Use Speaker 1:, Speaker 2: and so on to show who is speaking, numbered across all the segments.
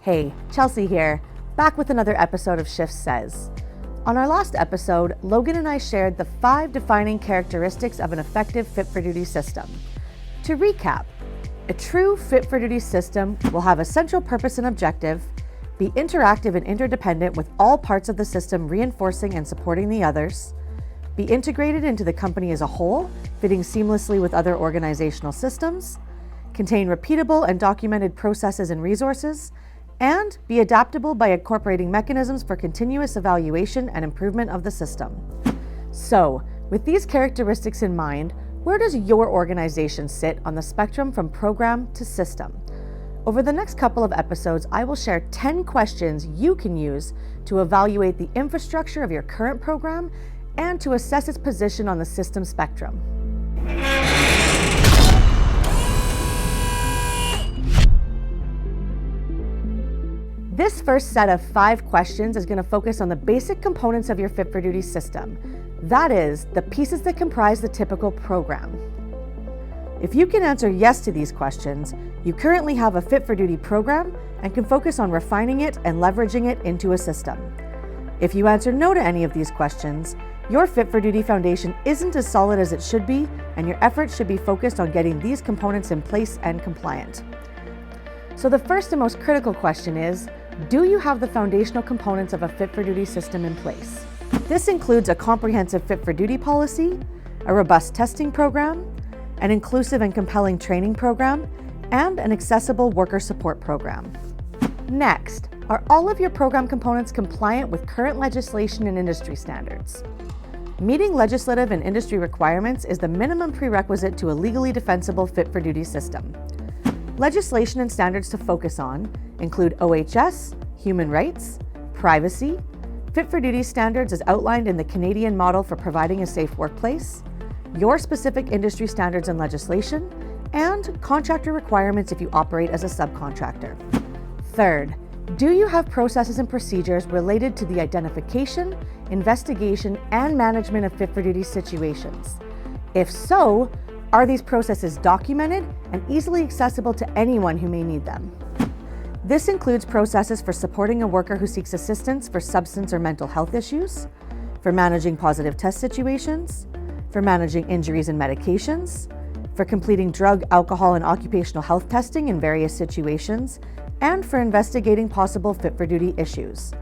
Speaker 1: Hey, Chelsey here, back with another episode of Shift Says. On our last episode, Logan and I shared the 5 defining characteristics of an effective fit-for-duty system. To recap, a true fit-for-duty system will have a central purpose and objective, be interactive and interdependent with all parts of the system reinforcing and supporting the others, be integrated into the company as a whole, fitting seamlessly with other organizational systems, contain repeatable and documented processes and resources, and be adaptable by incorporating mechanisms for continuous evaluation and improvement of the system. So, with these characteristics in mind, where does your organization sit on the spectrum from program to system? Over the next couple of episodes, I will share 10 questions you can use to evaluate the infrastructure of your current program and to assess its position on the system spectrum. This first set of 5 questions is going to focus on the basic components of your fit-for-duty system. That is, the pieces that comprise the typical program. If you can answer yes to these questions, you currently have a fit-for-duty program and can focus on refining it and leveraging it into a system. If you answer no to any of these questions, your fit-for-duty foundation isn't as solid as it should be, and your efforts should be focused on getting these components in place and compliant. So the first and most critical question is, do you have the foundational components of a fit-for-duty system in place? This includes a comprehensive fit-for-duty policy, a robust testing program, an inclusive and compelling training program, and an accessible worker support program. Next, are all of your program components compliant with current legislation and industry standards? Meeting legislative and industry requirements is the minimum prerequisite to a legally defensible fit-for-duty system. Legislation and standards to focus on include OHS, human rights, privacy, fit-for-duty standards as outlined in the Canadian model for providing a safe workplace, your specific industry standards and legislation, and contractor requirements if you operate as a subcontractor. Third, do you have processes and procedures related to the identification, investigation, and management of fit-for-duty situations? If so, are these processes documented and easily accessible to anyone who may need them? This includes processes for supporting a worker who seeks assistance for substance or mental health issues, for managing positive test situations, for managing injuries and medications, for completing drug, alcohol, and occupational health testing in various situations, and for investigating possible fit-for-duty issues.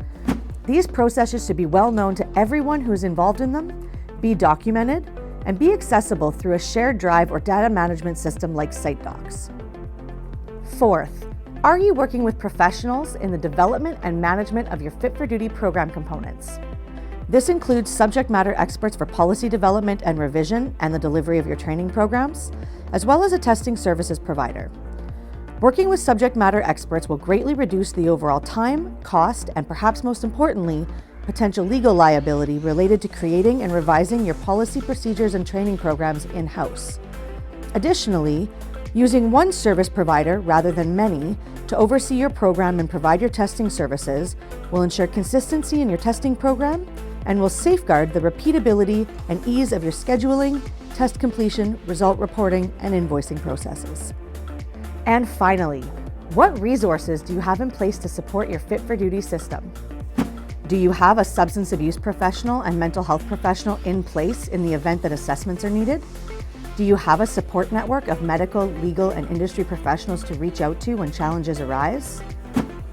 Speaker 1: These processes should be well known to everyone who is involved in them, be documented, and be accessible through a shared drive or data management system like SiteDocs. Fourth, are you working with professionals in the development and management of your fit-for-duty program components? This includes subject matter experts for policy development and revision and the delivery of your training programs, as well as a testing services provider. Working with subject matter experts will greatly reduce the overall time, cost, and perhaps most importantly, potential legal liability related to creating and revising your policy procedures and training programs in-house. Additionally, using one service provider rather than many to oversee your program and provide your testing services will ensure consistency in your testing program and will safeguard the repeatability and ease of your scheduling, test completion, result reporting, and invoicing processes. And finally, what resources do you have in place to support your fit-for-duty system? Do you have a substance abuse professional and mental health professional in place in the event that assessments are needed? Do you have a support network of medical, legal, and industry professionals to reach out to when challenges arise?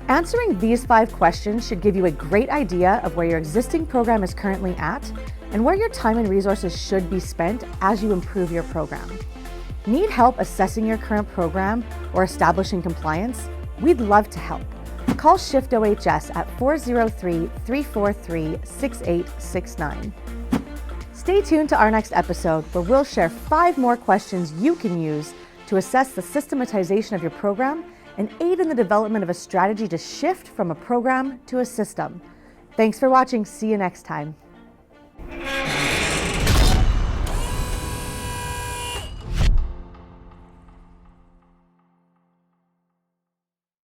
Speaker 1: Answering these 5 questions should give you a great idea of where your existing program is currently at and where your time and resources should be spent as you improve your program. Need help assessing your current program or establishing compliance? We'd love to help. Call Shift OHS at 403-343-6869. Stay tuned to our next episode where we'll share 5 more questions you can use to assess the systematization of your program and aid in the development of a strategy to shift from a program to a system. Thanks for watching. See you next time.